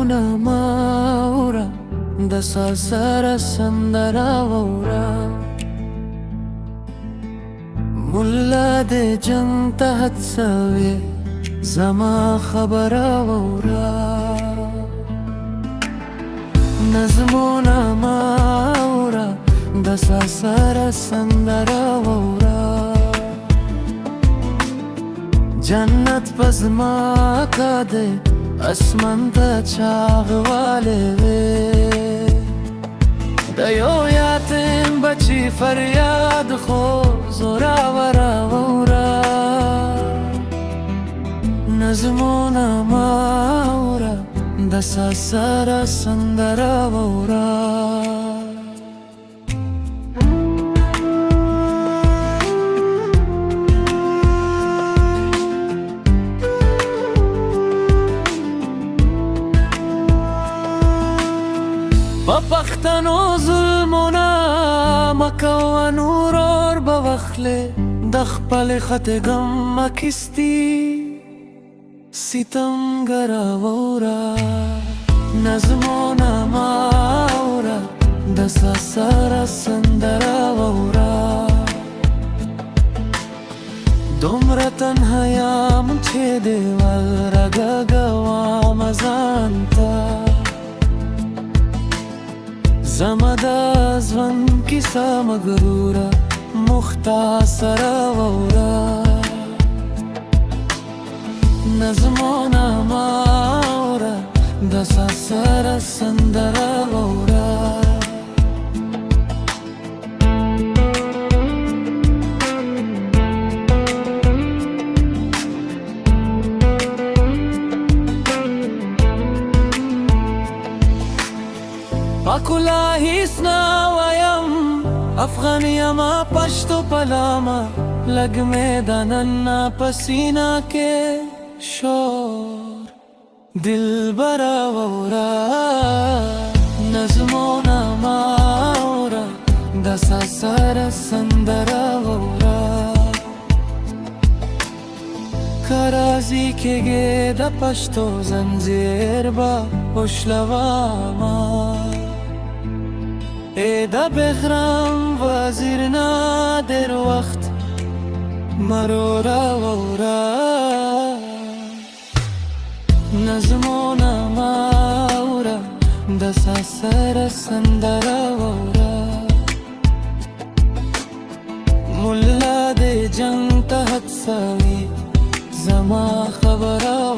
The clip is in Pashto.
نظمونه ماوره د ساسره سندره ووره ملا د جنگ ته هڅوي زما خبره ووره نظمونه ماوره د ساسره سندره ووره جنت پزما کا دے اسمان ته چاغواله وي د یو یتیم بچی فریاد خو زورا ورا وورا نظمونه ماوره د ساسره سندره وورا پختنو ظلمونه مکوه نورور بوخله د خپل خط غم کستی ستمګر وورا نظمونه ماوره د ساسره سندره وورا دومره تنهایم چې دیوال رګګوام ځانته زما د ژوند کیسه مغروره مختصره ووره نظمونه ماوره د ساسره سندره ووره پاکولا هیڅ نه وایم افغان یما پښتو پلاما لګ میدانن پسینا کې شور دلبره وورا نظمونه ماوره د ساسره سندره وورا کرازی کېږي د پښتو زنځیر به وشلواما ای دا بخرم وزیر نادر وقت مرورا وورا نظمونه ماوره د ساسره سندره وورا ملا د جنگ ته هڅوي زما خبره